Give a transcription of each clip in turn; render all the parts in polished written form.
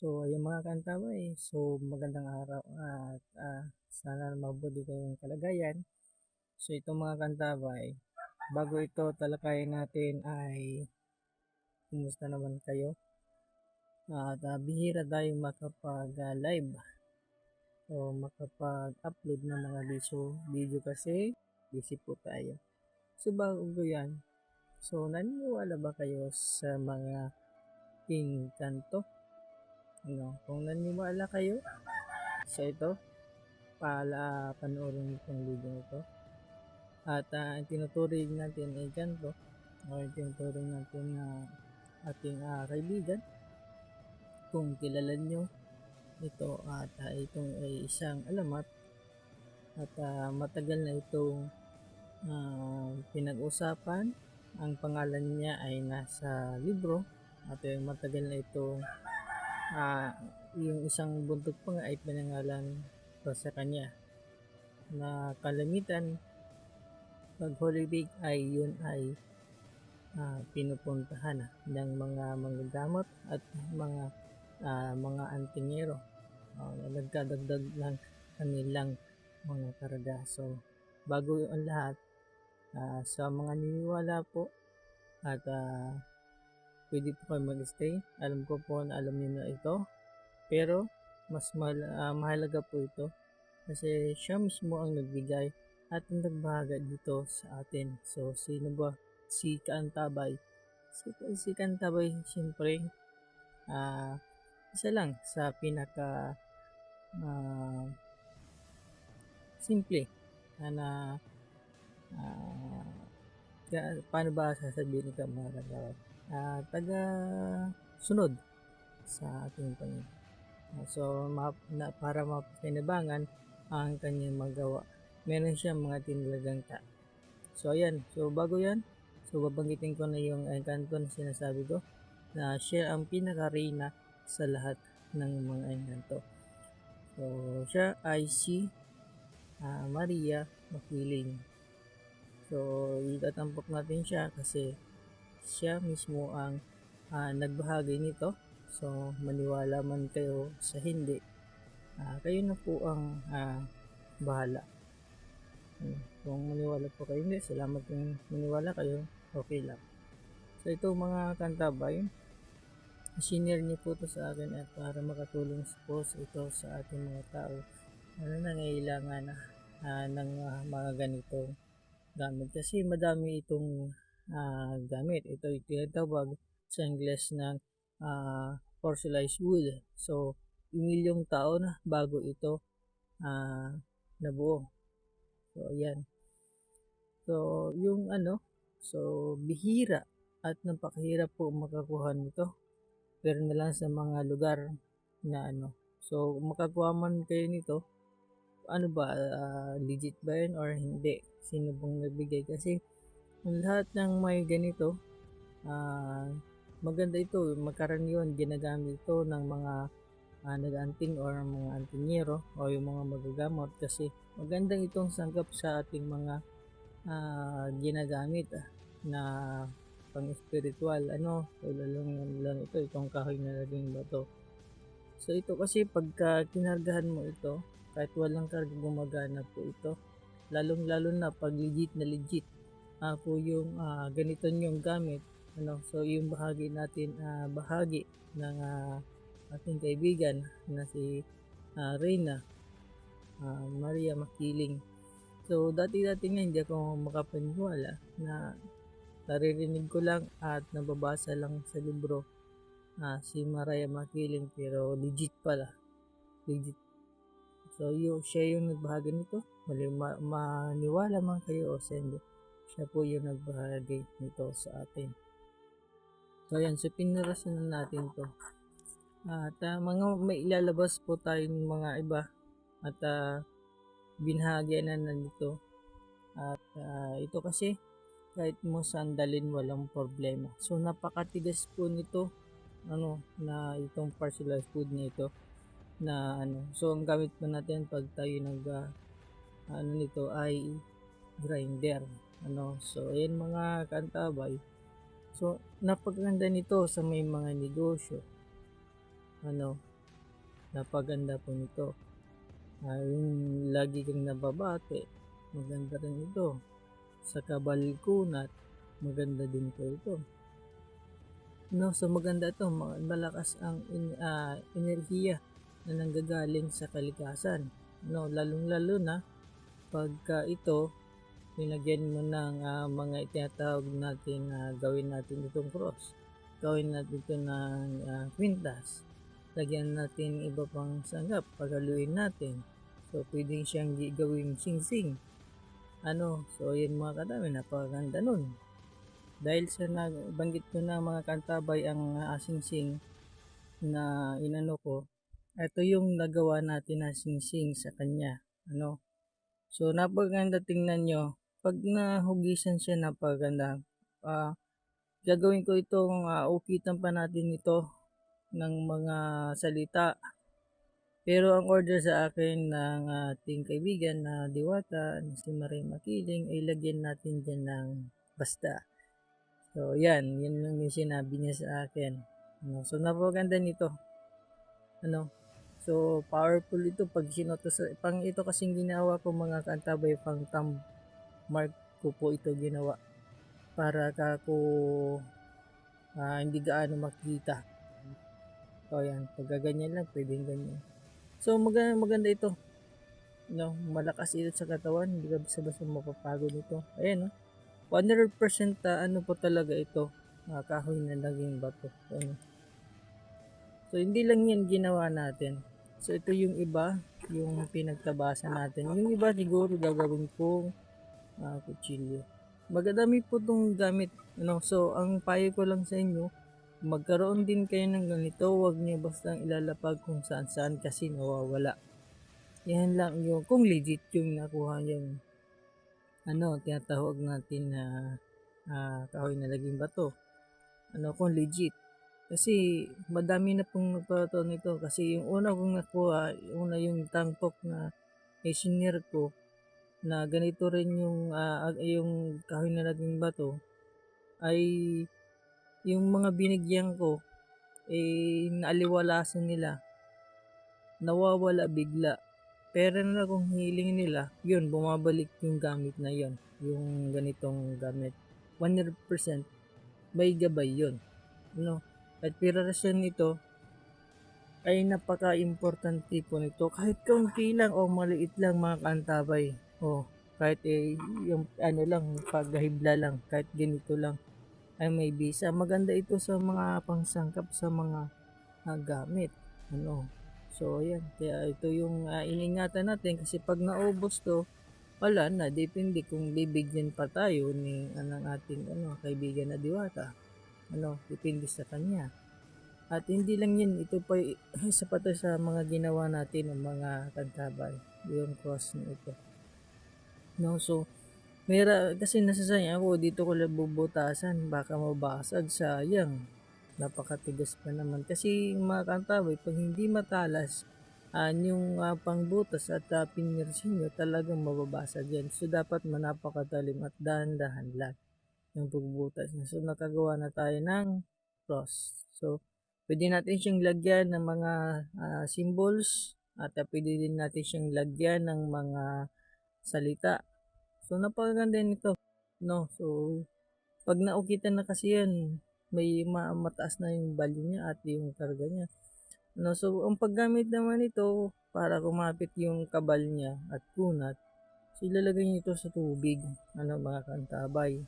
So, ayun mga kantabay, so magandang araw at sana mabuti kayong kalagayan. So, ito mga kantabay, bago ito talakayin natin ay kumusta naman kayo? At bihira tayong makapag-live o makapag-upload ng mga video kasi busy po tayo. So, bago yan, so naniniwala ba kayo sa mga kanto? Kung naniniwala kayo sa ito, panoorin itong video ito. At ang tinuturing natin ay kanto o tinuturing natin na ating kaibigan. Kung kilala nyo ito at itong ay isang alamat at matagal na itong pinag-usapan. Ang pangalan niya ay nasa libro at matagal na itong yung isang buntot pa nga ay pinangalan pa sa kanya na kalamitan pag Holy Week ay yun ay pinupuntahan ng mga manggagamot at mga antingero na nagkadagdag ng kanilang mga karga. So bago ang lahat, sa mga niniwala po at pwede po kayo mag-stay. Alam ko po na alam niyo na ito, pero mas mahalaga po ito kasi siya mismo ang nagbigay at nagbahaga dito sa atin. So, sino ba? Si Kaantabay. Si Kaantabay, siyempre, isa lang sa pinaka simple na paano ba sasabihin ito mga kagawad? Taga sunod sa ating Panginoon. So, para mapakinabangan ang kanyang magawa, meron siyang mga tinalagang ta. So, ayan. So, bago yan, so babanggitin ko na yung kanto na sinasabi ko na siya ang pinaka-reyna sa lahat ng mga kanto. So, siya ay si Maria Makiling. So, itatampok natin siya kasi siya mismo ang nagbahagi nito. So, maniwala man kayo sa hindi, kayo na po ang bahala. Kung maniwala po kayo hindi, salamat kung maniwala kayo, okay lang. So, ito mga kantabay, senior niyo po ito sa akin at para makatulong po ito sa ating mga tao na nangailangan ng mga ganitong gamit. Kasi madami itong gamit. Ito yung tinatawag sa Ingles ng fossilized wood. So, milyong taon na bago ito nabuo. So, ayan. So, yung so, bihira at napakahirap po makakuha nito. Pero na lang sa mga lugar na So, makakuha man kayo nito, legit ba yun or hindi? Sino bang nagbigay? Kasi, ang lahat ng may ganito, maganda ito, magkaraniwan ginagamit ito ng mga nag-anting or mga antingero o yung mga magagamot kasi magandang itong sangkap sa ating mga ginagamit na pang-spiritual. So, lalong ito, itong kahoy na naging bato. So, ito kasi pagka kinargahan mo ito, kahit walang karga, gumagana po ito. Lalong-lalo na pag legit na legit po yung ganito yung gamit. So, yung bahagi natin, bahagi ng ating kaibigan na si Reyna Maria Makiling. So, dati-dati nga hindi ako makapaniwala na naririnig ko lang at nababasa lang sa libro si Maria Makiling, pero legit pala. Legit. So, siya yung nagbahagi nito. Maniwala man kayo o hindi, siya po yung nagbahagi nito sa atin. So, ayan. So, pinarasan na natin to. At mga may ilalabas po tayong mga iba at binahagyan na nito. At ito kasi kahit mo sandalin walang problema. So, napakatigas po nito na itong fossilized food na ito na So, ang gamit po natin pag tayo nito ay grinder. So, ayan mga kantabay. So, napaganda nito sa may mga negosyo. napaganda po nito. Yung lagi kang nababate, maganda rin ito. Sa kabalkunat, maganda din po ito. No, so maganda ito, malakas ang enerhiya na nanggagaling sa kalikasan. No, lalong-lalo na pagka ito nilagyan mo ng mga itinatawag natin na gawin natin itong cross. Gawin natin ito ng kwintas. Lagyan natin iba pang sanggap, pagaluin natin. So, pwedeng siyang gawing sing-sing. So yun mga kadami, napakaganda nun. Dahil sa nabanggit ko na mga kantabay ang sing-sing na inano ko, ito yung nagawa natin na sing-sing sa kanya. So napakaganda tingnan nyo. Pag nahugisan siya, napakaganda. Gagawin ko itong ukitan pa natin ito ng mga salita. Pero ang order sa akin ng ating kaibigan na Diwata, si Marie Makiling, ay lagyan natin dyan ng basta. So yan lang yung sinabi niya sa akin. So napakaganda nito. So powerful ito pag sinuto sa ito kasing ginawa ko mga kantabay, pang thumb mark ko po ito ginawa para kako hindi gaano makita. So yan, pag ganyan lang, pwedeng ganyan. So maganda ito. Malakas ito sa katawan, hindi ka basta-basta mapapagod ito. Ayan, 100% po talaga ito, kahoy na naging bato. So hindi lang yan ginawa natin. So ito yung iba, yung pinagtabasan natin. Yung iba siguro gagawin kong kutsilyo. Magadami po itong gamit. So ang payo ko lang sa inyo, magkaroon din kayo ng ganito. Huwag niyo basta ilalapag kung saan-saan kasi nawawala. Yan lang yung kung legit yung nakuha yung tinatawag natin na kahoy na naging bato. Kung legit. Kasi madami na pong nagpato nito. Kasi yung una kong nakuha, yung tangkok na engineer ko, na ganito rin yung kahoy na naging bato, ay yung mga binigyan ko naaliwalasan nila, nawawala bigla. Pero na kung hiling nila, yun, bumabalik yung gamit na yun, yung ganitong gamit. 100% may gabay yun. At pirarasyon nito ay napaka-importante po nito. Kahit kaunti lang o maliit lang mga kantabay. Kahit yung lang, paghahibla lang, kahit ganito lang ay may bisa. Maganda ito sa mga pangsangkap sa mga gamit. So ayan, kaya ito yung iningatan natin kasi pag naubos to, wala na, depende kung bibigyan pa tayo ng ating kaibigan na Diwata. Depende sa kanya. At hindi lang yan, ito pa isa pa to sa mga ginawa natin ng mga kantabay, yung cross na ito. So kasi nasasayang ako, dito ko lang bubutasan, baka mabasag, sayang. Napakatigas pa naman. Kasi mga kantabay, pag hindi matalas, yung pangbutas at pinirsin nyo, talagang mababasag yan. So dapat manapakatalim at dahan-dahan lang yung pagbutas niya. So nakagawa na tayo ng cross. So pwede natin siyang lagyan ng mga symbols at pwede din natin siyang lagyan ng mga salita. So napakaganda nito. So pag naukitan na kasi yan, may mataas na yung value niya at yung karga niya. So ang paggamit naman nito para kumapit yung kabal niya at kunat, so ilalagay niyo ito sa tubig, mga kantabay.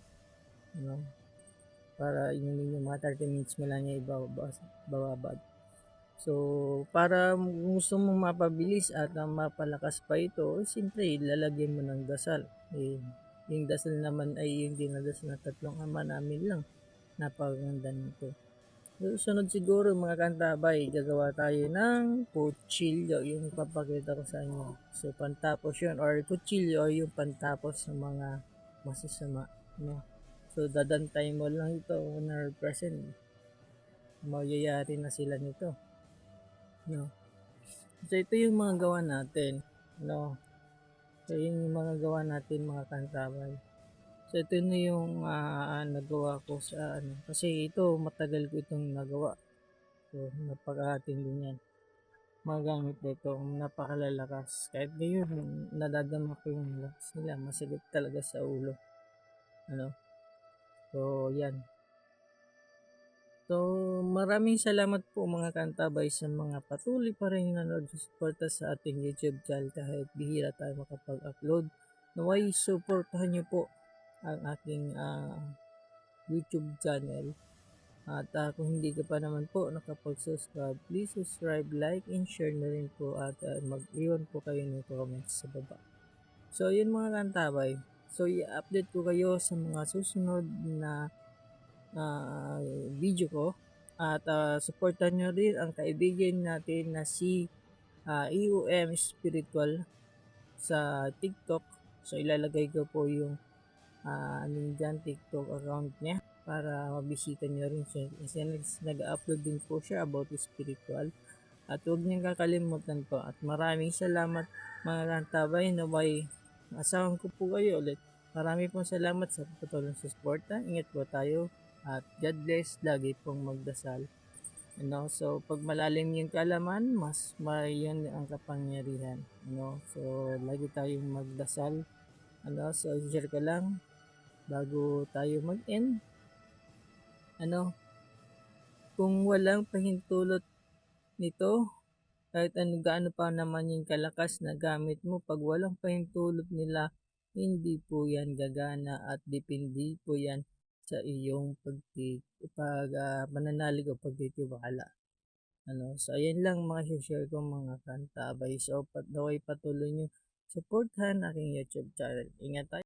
Para inumin yung mga 30 minutes mo lang niya ibababad. So, para gusto mong mapabilis at mapalakas pa ito, siyempre, lalagyan mo ng dasal. Yung dasal naman ay yung dinadasal na tatlong ama namin lang. Napakaganda nito. So, sunod siguro mga kantabay, gagawa tayo ng kutsilyo, yung papakita ko sa inyo. So, pantapos yun, or kutsilyo yung pantapos sa mga masasama. So, dadantay mo lang ito 100%. Magyayari na sila nito. So ito yung mga gawa natin. So yun yung mga gawa natin mga kantabay. So ito na yung nagawa ko sa kasi ito matagal ko itong nagawa. So napakatindi niyan. magamit nito, napakalalakas. Kahit ngayon, nadadama ko yung lakas nila, masakit talaga sa ulo. Ano? So, yan. So, maraming salamat po mga kantabay sa mga patuloy pa rin nanood suporta sa ating YouTube channel kahit bihira tayo makapag-upload. Naway, supportahan nyo po ang aking YouTube channel. At kung hindi ka pa naman po nakapag-subscribe, please subscribe, like, and share na rin po at mag-iwan po kayo ng comments sa baba. So, yun mga kantabay. So, i-update ko kayo sa mga susunod na video ko. At supportan nyo rin ang kaibigan natin na si EOM Spiritual sa TikTok. So, ilalagay ko po yung dyan, TikTok account niya para mabisita nyo rin siya. Kasi nag-upload din po siya about spiritual. At huwag niyong kakalimutan po. At maraming salamat mga kantabay na may asahan ko po kayo ulit. Maraming pong salamat sa patuloy sa suporta. Ingat po tayo. At God bless. Lagi pong magdasal. So, pag malalim yung kalaman, mas mayan ang kapangyarihan. So, lagi tayong magdasal. So, share ko lang bago tayo mag-end. Kung walang pahintulot nito, kahit gaano pa naman yung kalakas na gamit mo, pag walang pahintulot nila, hindi po yan gagana at depende po yan sa iyong mananalig o pagtitiwala. So, ayan lang mga share ko mga kantabay. So, patuloy nyo supportahan aking YouTube channel. Ingat tayo.